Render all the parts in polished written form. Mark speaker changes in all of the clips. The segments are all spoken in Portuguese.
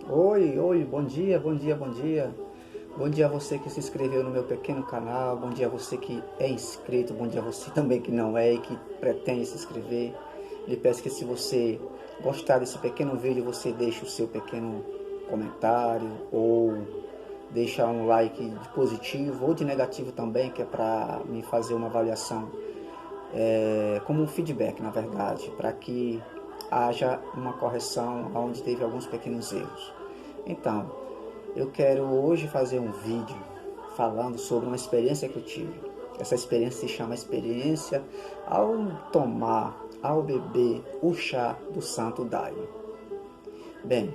Speaker 1: Oi, oi, bom dia, bom dia, bom dia. Bom dia a você que se inscreveu no meu pequeno canal, bom dia a você que é inscrito, bom dia a você também que não é e que pretende se inscrever. Lhe peço que se você gostar desse pequeno vídeo, você deixe o seu pequeno comentário ou deixa um like de positivo ou de negativo também, que é para me fazer uma avaliação, como um feedback, na verdade, para que haja uma correção onde teve alguns pequenos erros. Então, eu quero hoje fazer um vídeo falando sobre uma experiência que eu tive. Essa experiência se chama experiência ao tomar, ao beber o chá do Santo Daime. Bem,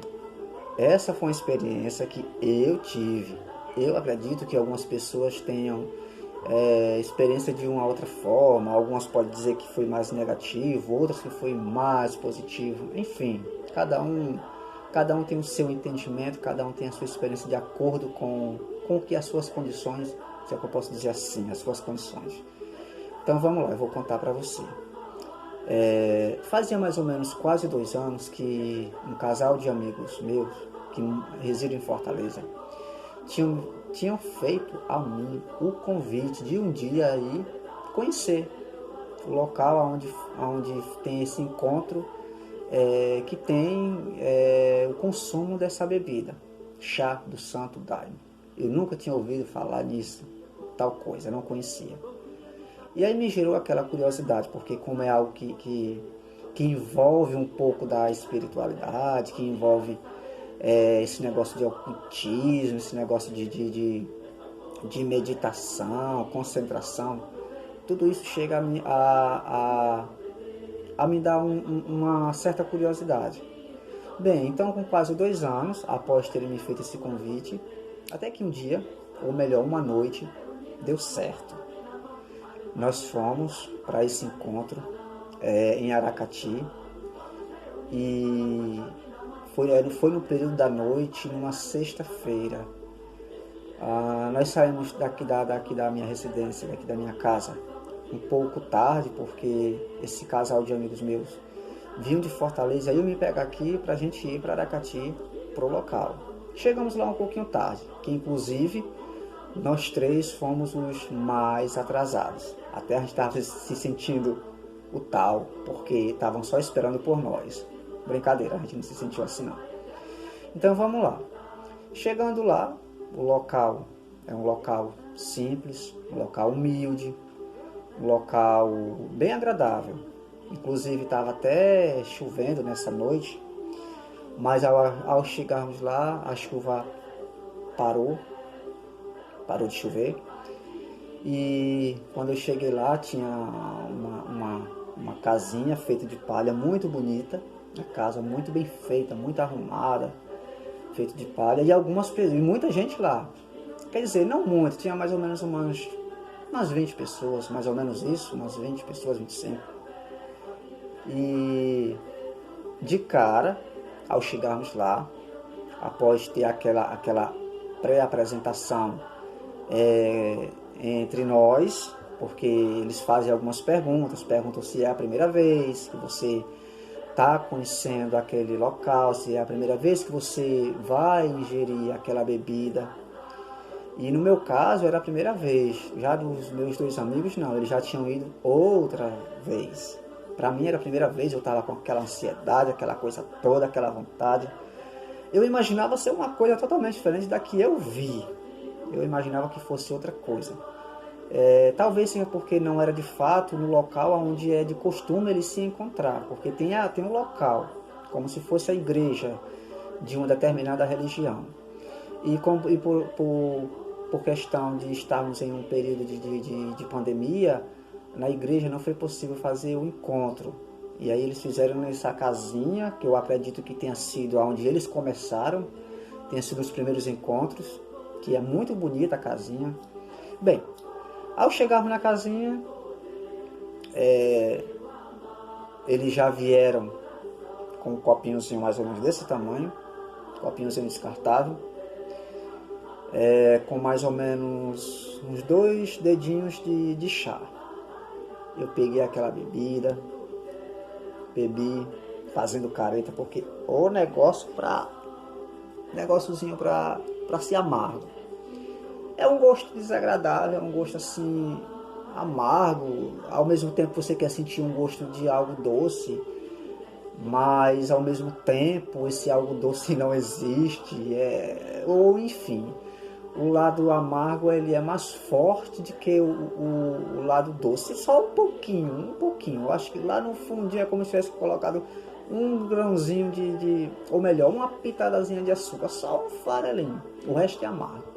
Speaker 1: essa foi uma experiência que eu tive. Eu acredito que algumas pessoas tenham experiência de uma outra forma. Algumas podem dizer que foi mais negativo, outras que foi mais positivo. Enfim, cada um tem o seu entendimento, cada um tem a sua experiência de acordo com o que as suas condições, se é que eu posso dizer assim, as suas condições. Então vamos lá, eu vou contar para você. Fazia mais ou menos quase 2 anos que um casal de amigos meus, que residem em Fortaleza, tinham feito a mim o convite de um dia aí conhecer o local onde tem esse encontro, que tem o consumo dessa bebida, chá do Santo Daime. Eu nunca tinha ouvido falar nisso, tal coisa, não conhecia. E aí me gerou aquela curiosidade, porque como é algo que envolve um pouco da espiritualidade, que envolve esse negócio de ocultismo, esse negócio de meditação, concentração, tudo isso chega a me dar uma certa curiosidade. Bem, então com quase 2 anos, após terem me feito esse convite, até que um dia, ou melhor, uma noite, deu certo. Nós fomos para esse encontro em Aracati e foi no período da noite, numa sexta-feira. Nós saímos daqui da minha residência, daqui da minha casa, um pouco tarde, porque esse casal de amigos meus vinham de Fortaleza e iam me pegar aqui para a gente ir para Aracati, para o local. Chegamos lá um pouquinho tarde, que inclusive nós três fomos os mais atrasados. Até a gente estava se sentindo o tal, porque estavam só esperando por nós. Brincadeira, a gente não se sentiu assim não. Então vamos lá. Chegando lá, o local é um local simples, um local humilde, um local bem agradável. Inclusive estava até chovendo nessa noite, mas ao chegarmos lá, a chuva parou de chover. E quando eu cheguei lá, tinha uma casinha feita de palha muito bonita, uma casa muito bem feita, muito arrumada, feita de palha, e muita gente lá. Quer dizer, não muito, tinha mais ou menos umas 20 pessoas, mais ou menos isso, umas 20 pessoas, 25. E de cara, ao chegarmos lá, após ter aquela pré-apresentação entre nós, porque eles fazem algumas perguntam se é a primeira vez que você está conhecendo aquele local, se é a primeira vez que você vai ingerir aquela bebida. E no meu caso era a primeira vez, já dos meus dois amigos não, eles já tinham ido outra vez. Para mim era a primeira vez, eu estava com aquela ansiedade, aquela coisa toda, aquela vontade. Eu imaginava ser uma coisa totalmente diferente da que eu vi. Eu imaginava que fosse outra coisa. Talvez seja porque não era de fato no local onde é de costume eles se encontrar, porque tem um local, como se fosse a igreja de uma determinada religião. E por questão de estarmos em um período de pandemia, na igreja não foi possível fazer o encontro. E aí eles fizeram nessa casinha, que eu acredito que tenha sido onde eles começaram, tenha sido os primeiros encontros, que é muito bonita a casinha. Bem, ao chegarmos na casinha, eles já vieram com um copinhozinho mais ou menos desse tamanho, copinhozinho descartável, com mais ou menos uns 2 dedinhos de chá. Eu peguei aquela bebida, bebi, fazendo careta, porque o negócio negóciozinho para se amargo. É um gosto desagradável, é um gosto assim amargo, ao mesmo tempo você quer sentir um gosto de algo doce, mas ao mesmo tempo esse algo doce não existe, ou enfim, o lado amargo ele é mais forte do que o lado doce, só um pouquinho, eu acho que lá no fundo é como se tivesse colocado um grãozinho ou melhor, uma pitadazinha de açúcar, só um farelinho, o resto é amargo.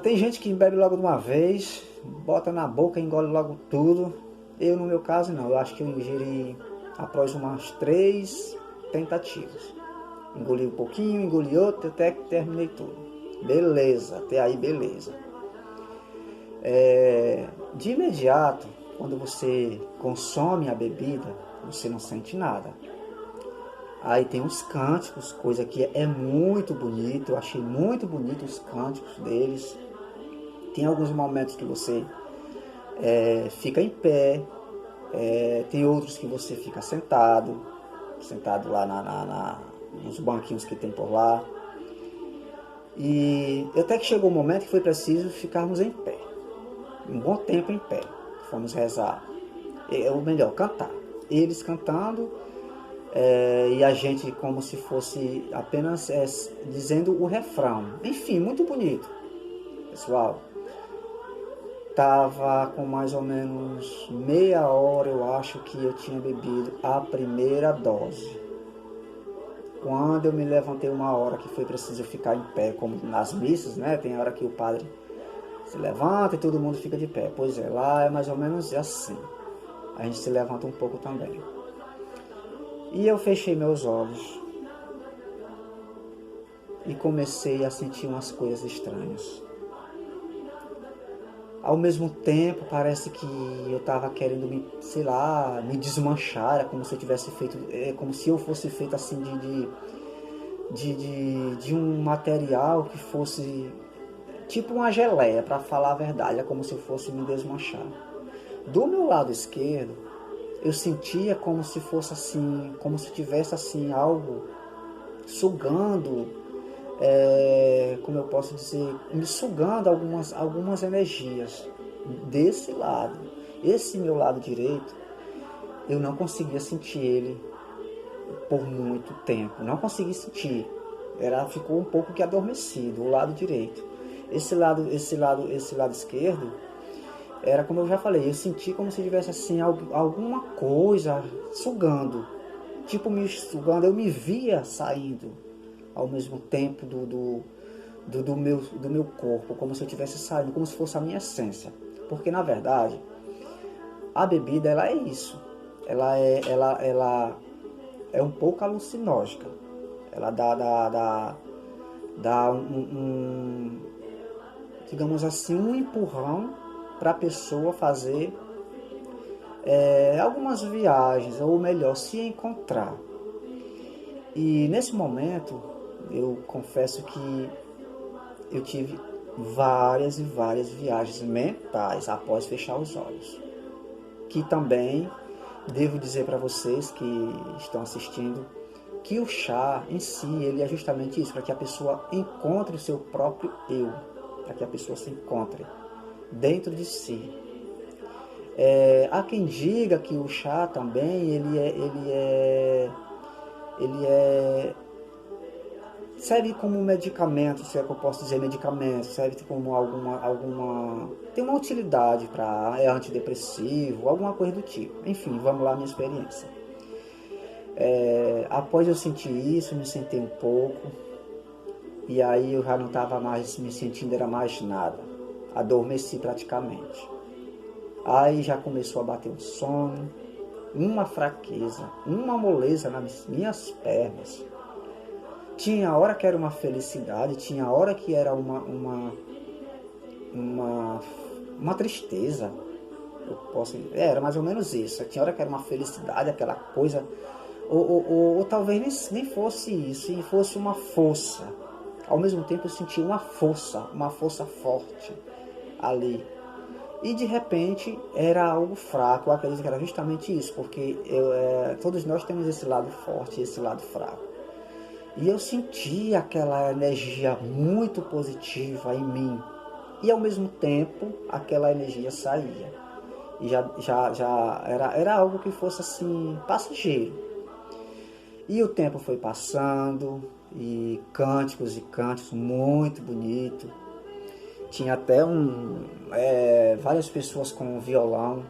Speaker 1: Tem gente que bebe logo de uma vez, bota na boca e engole logo tudo. Eu, no meu caso, não. Eu acho que eu ingeri após umas 3 tentativas. Engoli um pouquinho, engoli outro, até que terminei tudo. Beleza, até aí beleza. De imediato, quando você consome a bebida, você não sente nada. Aí tem os cânticos, coisa que é muito bonito, eu achei muito bonito os cânticos deles. Tem alguns momentos que você fica em pé, tem outros que você fica sentado lá nos banquinhos que tem por lá. E até que chegou um momento que foi preciso ficarmos em pé, um bom tempo em pé, fomos rezar, ou melhor, cantar. Eles cantando, e a gente como se fosse apenas dizendo o refrão. Enfim, muito bonito. Pessoal, tava com mais ou menos meia hora, eu acho que eu tinha bebido a primeira dose. Quando eu me levantei uma hora que foi preciso ficar em pé, como nas missas, né? Tem hora que o padre se levanta e todo mundo fica de pé. Pois é, lá é mais ou menos assim. A gente se levanta um pouco também. E eu fechei meus olhos e comecei a sentir umas coisas estranhas. Ao mesmo tempo, parece que eu estava querendo me desmanchar, era como se eu tivesse feito, como se eu fosse feito assim de um material que fosse tipo uma geleia, para falar a verdade, é como se eu fosse me desmanchar. Do meu lado esquerdo, eu sentia como se fosse assim, como se tivesse assim algo sugando, como eu posso dizer, me sugando algumas energias desse lado. Esse meu lado direito, eu não conseguia sentir ele por muito tempo, não consegui sentir. Ficou um pouco que adormecido, o lado direito. Esse lado esquerdo, era como eu já falei, eu senti como se tivesse assim alguma coisa sugando, tipo me sugando, eu me via saindo ao mesmo tempo do meu corpo, como se eu estivesse saindo, como se fosse a minha essência. Porque na verdade, a bebida ela é isso, ela é um pouco alucinógena, ela dá digamos assim, um empurrão para a pessoa fazer algumas viagens, ou melhor, se encontrar. E nesse momento, eu confesso que eu tive várias e várias viagens mentais após fechar os olhos. Que também devo dizer para vocês que estão assistindo, que o chá em si, ele é justamente isso, para que a pessoa encontre o seu próprio eu, para que a pessoa se encontre dentro de si. Há quem diga que o chá também serve como um medicamento, se é que eu posso dizer medicamento, serve como tem uma utilidade para antidepressivo, alguma coisa do tipo. Enfim, vamos lá, minha experiência. Após eu sentir isso, me sentei um pouco, e aí eu já não estava mais me sentindo, era mais nada, adormeci praticamente. Aí já começou a bater um sono, uma fraqueza, uma moleza nas minhas pernas. Tinha hora que era uma felicidade, tinha hora que era uma tristeza. Era mais ou menos isso. Tinha hora que era uma felicidade, aquela coisa, ou talvez nem fosse isso, e fosse uma força. Ao mesmo tempo eu senti uma força forte ali. E de repente era algo fraco. Eu acredito que era justamente isso, porque todos nós temos esse lado forte e esse lado fraco. E eu senti aquela energia muito positiva em mim. E ao mesmo tempo, aquela energia saía. E já era algo que fosse assim, passageiro. E o tempo foi passando, e cânticos muito bonito. Tinha até várias pessoas com violão,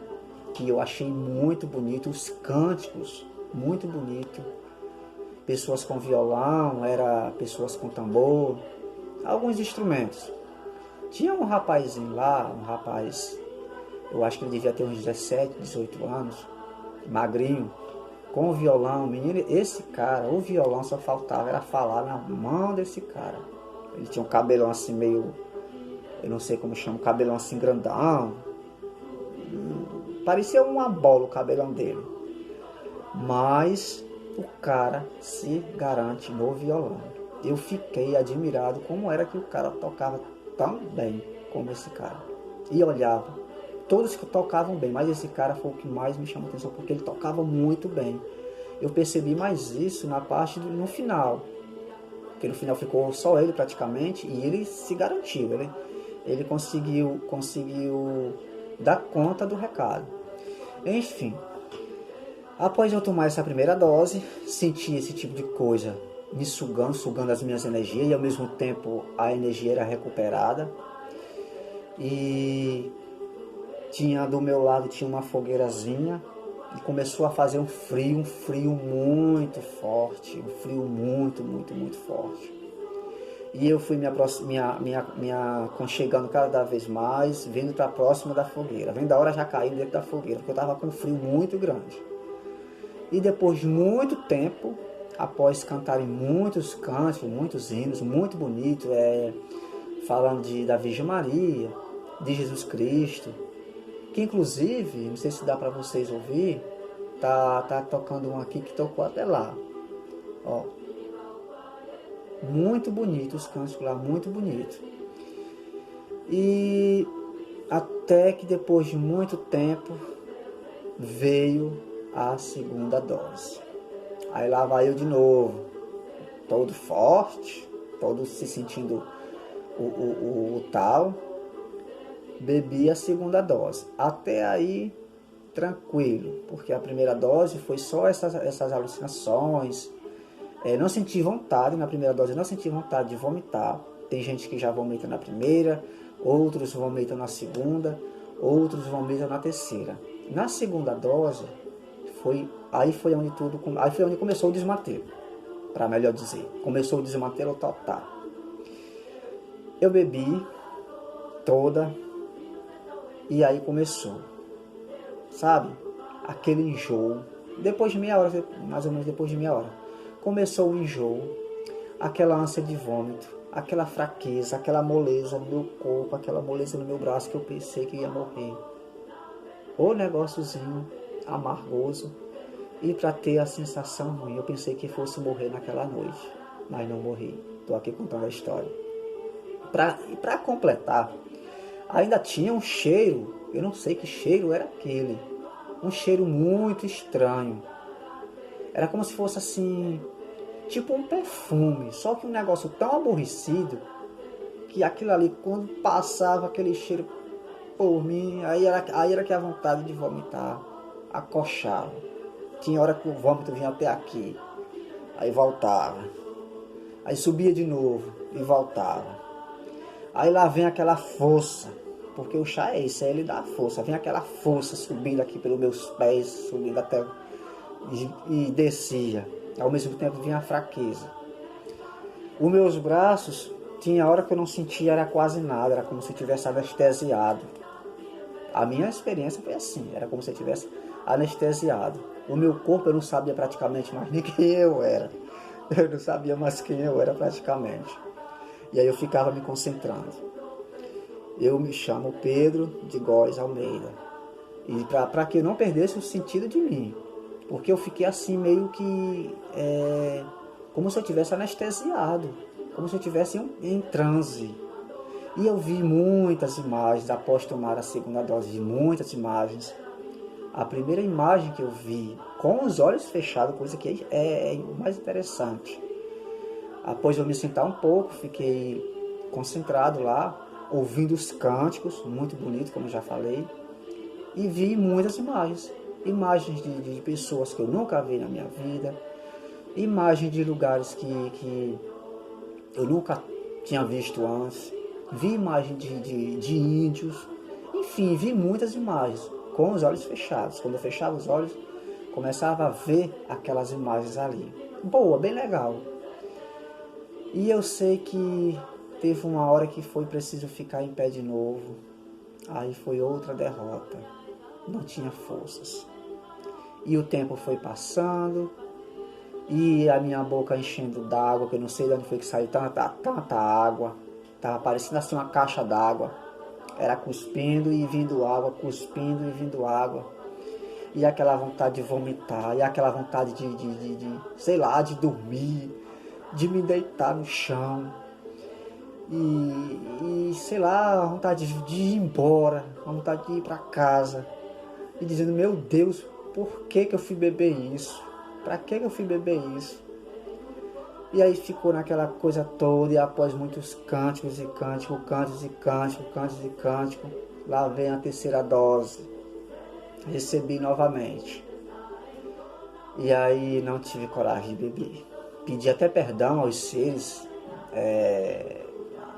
Speaker 1: que eu achei muito bonito, os cânticos, muito bonito. Pessoas com violão, era pessoas com tambor, alguns instrumentos. Tinha um rapazinho lá, eu acho que ele devia ter uns 17, 18 anos, magrinho, com o violão. Menino, esse cara, o violão só faltava era falar na mão desse cara. Ele tinha um cabelão assim meio, eu não sei como chama, um cabelão assim grandão. Parecia uma bola o cabelão dele. Mas o cara se garante no violão. Eu fiquei admirado como era que o cara tocava tão bem como esse cara. E olhava, todos que tocavam bem, mas esse cara foi o que mais me chamou a atenção, porque ele tocava muito bem. Eu percebi mais isso no final, porque no final ficou só ele praticamente, e ele se garantiu, ele conseguiu dar conta do recado. Enfim, após eu tomar essa primeira dose, senti esse tipo de coisa me sugando as minhas energias, e ao mesmo tempo a energia era recuperada. E do meu lado tinha uma fogueirazinha, e começou a fazer um frio muito forte, um frio muito forte. E eu fui me aconchegando cada vez mais, vindo para próxima da fogueira, vendo a hora já cair dentro da fogueira, porque eu estava com um frio muito grande. E depois de muito tempo, após cantarem muitos cânticos, muitos hinos, muito bonito, falando da Virgem Maria, de Jesus Cristo, que inclusive, não sei se dá para vocês ouvir, tá tocando um aqui que tocou até lá, ó, muito bonito os cânticos lá, muito bonito. E até que depois de muito tempo veio a segunda dose. Aí lá vai eu de novo, todo forte, todo se sentindo o tal. Bebi a segunda dose. Até aí, tranquilo, porque a primeira dose foi só essas alucinações. Não senti vontade, na primeira dose não senti vontade de vomitar. Tem gente que já vomita na primeira, outros vomitam na segunda, outros vomitam na terceira. Na segunda dose, aí foi onde começou o desmantelo, para melhor dizer. Começou o desmantelo total. Eu bebi toda, e aí começou, sabe, aquele enjoo. Depois de meia hora, mais ou menos depois de meia hora, começou o enjoo, aquela ânsia de vômito, aquela fraqueza, aquela moleza no meu corpo, aquela moleza no meu braço, que eu pensei que ia morrer. O negóciozinho amargoso, e para ter a sensação ruim, eu pensei que fosse morrer naquela noite, mas não morri. Estou aqui contando a história. E para completar, ainda tinha um cheiro, eu não sei que cheiro era aquele, um cheiro muito estranho. Era como se fosse assim, tipo um perfume, só que um negócio tão aborrecido, que aquilo ali, quando passava aquele cheiro por mim, aí era que a vontade de vomitar acochava. Tinha hora que o vômito vinha até aqui, aí voltava, aí subia de novo e voltava. Aí lá vem aquela força, porque o chá é isso, ele dá força. Vem aquela força subindo aqui pelos meus pés, subindo até e descia. Ao mesmo tempo vinha a fraqueza. Os meus braços, tinha hora que eu não sentia, era quase nada, era como se eu tivesse anestesiado. A minha experiência foi assim, era como se eu tivesse anestesiado. O meu corpo eu não sabia praticamente mais nem quem eu era. Eu não sabia mais quem eu era praticamente. E aí eu ficava me concentrando. Eu me chamo Pedro de Góes Almeida. E para que eu não perdesse o sentido de mim. Porque eu fiquei assim meio que... como se eu tivesse anestesiado. Como se eu tivesse em transe. E eu vi muitas imagens após tomar a segunda dose. Muitas imagens. A primeira imagem que eu vi com os olhos fechados, coisa que é o mais interessante. Após eu me sentar um pouco, fiquei concentrado lá, ouvindo os cânticos, muito bonito, como eu já falei, e vi muitas imagens. Imagens de pessoas que eu nunca vi na minha vida, imagens de lugares que eu nunca tinha visto antes, vi imagens de índios, enfim, vi muitas imagens com os olhos fechados. Quando eu fechava os olhos, começava a ver aquelas imagens ali. Boa, bem legal. E eu sei que teve uma hora que foi preciso ficar em pé de novo. Aí foi outra derrota. Não tinha forças. E o tempo foi passando. E a minha boca enchendo d'água, que eu não sei de onde foi que saiu tanta água. Tava parecendo assim uma caixa d'água. Era cuspindo e vindo água, cuspindo e vindo água. E aquela vontade de vomitar, e aquela vontade sei lá, de dormir, de me deitar no chão. E sei lá, a vontade de ir embora, a vontade de ir para casa. E dizendo, meu Deus, por que eu fui beber isso? Para que eu fui beber isso? E aí ficou naquela coisa toda, e após muitos cânticos e cânticos, lá vem a terceira dose. Recebi novamente. E aí não tive coragem de beber. Pedi até perdão aos seres,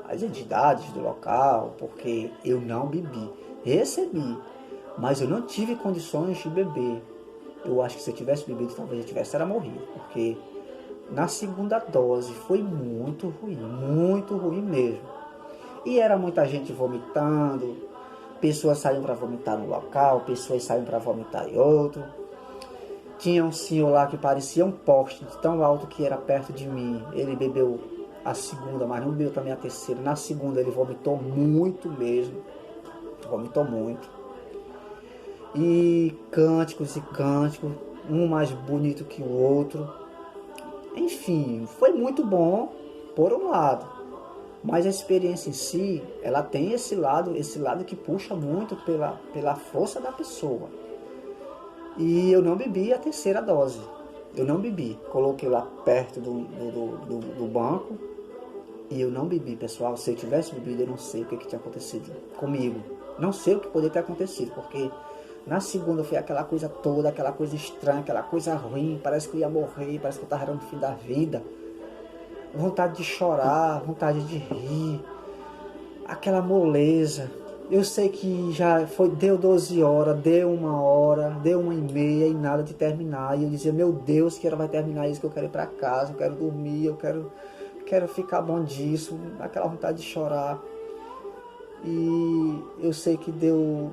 Speaker 1: às entidades do local, porque eu não bebi. Recebi, mas eu não tive condições de beber. Eu acho que se eu tivesse bebido, talvez eu tivesse morrido, porque na segunda dose foi muito ruim mesmo. E era muita gente vomitando, pessoas saíam para vomitar no local, pessoas saíam para vomitar em outro. Tinha um senhor lá que parecia um poste, de tão alto que era perto de mim. Ele bebeu a segunda, mas não bebeu também a terceira. Na segunda ele vomitou muito mesmo, vomitou muito. E cânticos, um mais bonito que o outro. Enfim, foi muito bom por um lado, mas a experiência em si, ela tem esse lado que puxa muito pela força da pessoa. E eu não bebi a terceira dose, eu não bebi, coloquei lá perto do banco e eu não bebi, pessoal. Se eu tivesse bebido, eu não sei o que tinha acontecido comigo, não sei o que poderia ter acontecido, porque na segunda foi aquela coisa toda, aquela coisa estranha, aquela coisa ruim, parece que eu ia morrer, parece que eu estava no fim da vida. Vontade de chorar, vontade de rir, aquela moleza. Eu sei que já deu 12 horas, deu 1 hora, deu 1h30 e nada de terminar. E eu dizia, meu Deus, que hora vai terminar isso, que eu quero ir para casa, eu quero dormir, eu quero ficar bom disso, aquela vontade de chorar. E eu sei que deu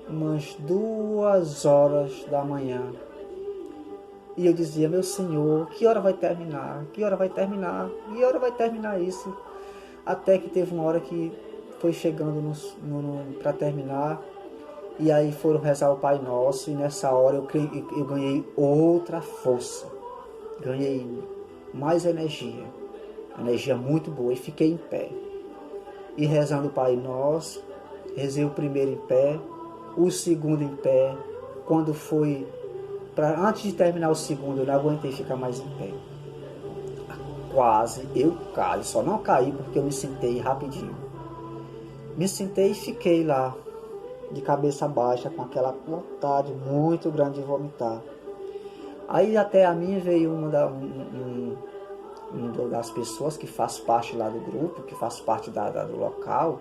Speaker 1: umas 2 horas da manhã. E eu dizia, meu Senhor, que hora vai terminar? Que hora vai terminar? Que hora vai terminar isso? Até que teve uma hora que foi chegando para terminar. E aí foram rezar o Pai Nosso. E nessa hora eu ganhei outra força. Ganhei mais energia. Energia muito boa. E fiquei em pé. E rezando o Pai Nosso. Rezei o primeiro em pé. O segundo em pé. Quando foi... antes de terminar o segundo, eu não aguentei ficar mais em pé. Quase eu caí, só não caí porque eu me sentei rapidinho. Me sentei e fiquei lá, de cabeça baixa, com aquela vontade muito grande de vomitar. Aí até a mim veio uma das pessoas que faz parte lá do grupo, que faz parte do local,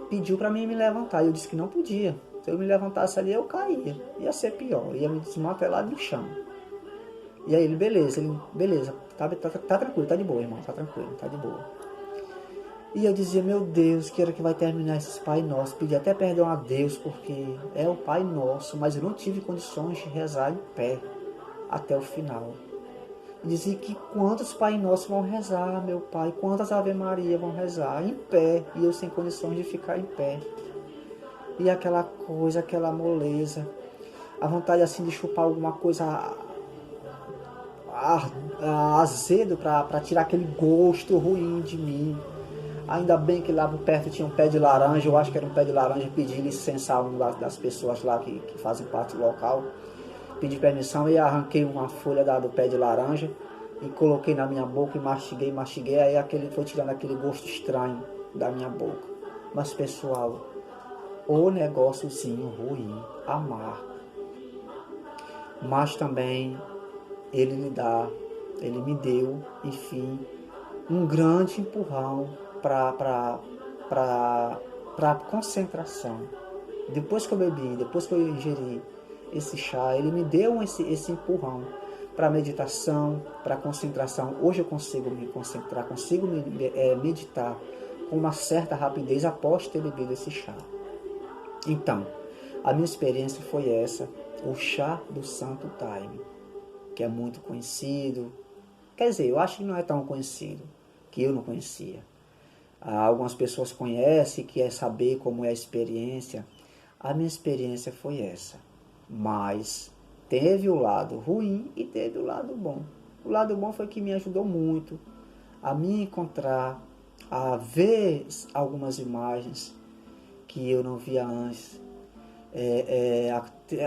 Speaker 1: pediu para mim me levantar. Eu disse que não podia. Se eu me levantasse ali, eu caía. Ia ser pior. Ia me desmantelar no chão. E aí ele, beleza. Tá tranquilo, tá de boa, irmão. Tá tranquilo, tá de boa. E eu dizia, meu Deus, que hora que vai terminar esses Pai Nosso? Pedi até perdão a Deus, porque é o Pai Nosso. Mas eu não tive condições de rezar em pé até o final. E dizia que quantos Pai Nossos vão rezar, meu Pai? Quantas Ave Maria vão rezar em pé? E eu sem condições de ficar em pé. E aquela coisa, aquela moleza, a vontade assim de chupar alguma coisa azedo para tirar aquele gosto ruim de mim. Ainda bem que lá por perto tinha um pé de laranja, eu acho que era um pé de laranja. Pedi licença a uma das pessoas lá que fazem parte do local. Pedi permissão e arranquei uma folha do pé de laranja e coloquei na minha boca e mastiguei, aí foi tirando aquele gosto estranho da minha boca. Mas pessoal, o negóciozinho ruim, amargo. Mas também ele me deu, enfim, um grande empurrão para a concentração. Depois que eu bebi, depois que eu ingeri esse chá, ele me deu esse empurrão para a meditação, para a concentração. Hoje eu consigo me concentrar, consigo meditar com uma certa rapidez após ter bebido esse chá. Então, a minha experiência foi essa, o chá do Santo Daime, que é muito conhecido. Quer dizer, eu acho que não é tão conhecido, que eu não conhecia. Algumas pessoas conhecem, querem saber como é a experiência. A minha experiência foi essa. Mas teve o lado ruim e teve o lado bom. O lado bom foi que me ajudou muito a me encontrar, a ver algumas imagens que eu não via antes,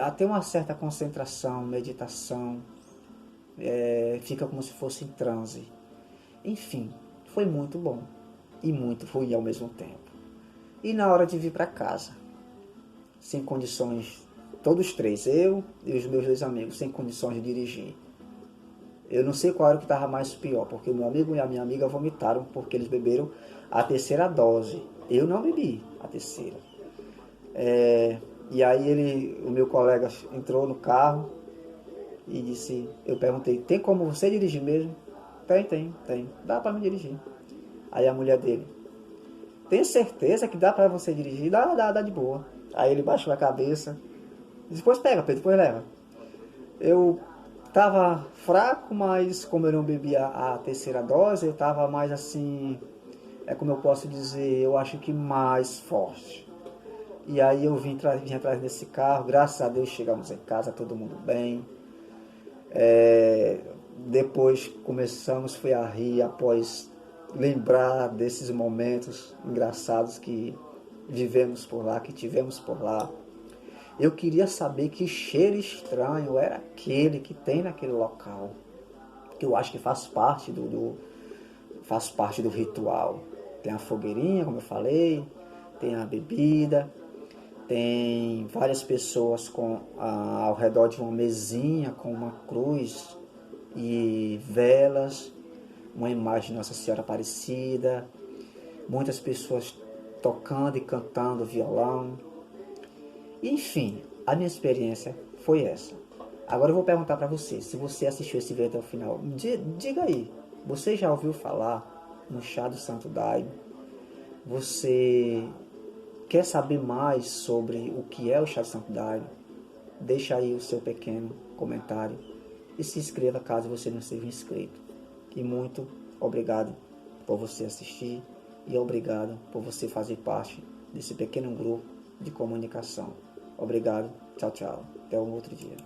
Speaker 1: a ter uma certa concentração, meditação, fica como se fosse em transe. Enfim, foi muito bom e muito ruim ao mesmo tempo. E na hora de vir para casa, sem condições, todos três, eu e os meus 2 amigos, sem condições de dirigir. Eu não sei qual era o que estava mais pior, porque o meu amigo e a minha amiga vomitaram porque eles beberam a 3ª dose. Eu não bebi a 3ª. E aí o meu colega entrou no carro e disse, eu perguntei, tem como você dirigir mesmo? Tem, dá para me dirigir. Aí a mulher dele, tem certeza que dá para você dirigir? Dá de boa. Aí ele baixou a cabeça, disse, depois pega, Pedro, depois leva. Eu tava fraco, mas como eu não bebia a 3ª dose, eu tava mais assim, como eu posso dizer, eu acho que mais forte. E aí eu vim atrás desse carro, graças a Deus chegamos em casa, todo mundo bem. Depois começamos a rir após lembrar desses momentos engraçados que vivemos por lá, que tivemos por lá. Eu queria saber que cheiro estranho era aquele que tem naquele local, que eu acho que faz parte do ritual. Tem a fogueirinha, como eu falei, tem a bebida, tem várias pessoas ao redor de uma mesinha com uma cruz e velas, uma imagem de Nossa Senhora Aparecida, muitas pessoas tocando e cantando violão. Enfim, a minha experiência foi essa. Agora eu vou perguntar para você, se você assistiu esse vídeo até o final, diga aí, você já ouviu falar no chá do Santo Daime? Você quer saber mais sobre o que é o chá do Santo Daime? Deixa aí o seu pequeno comentário e se inscreva caso você não seja inscrito. E muito obrigado por você assistir e obrigado por você fazer parte desse pequeno grupo de comunicação. Obrigado, tchau, tchau. Até um outro dia.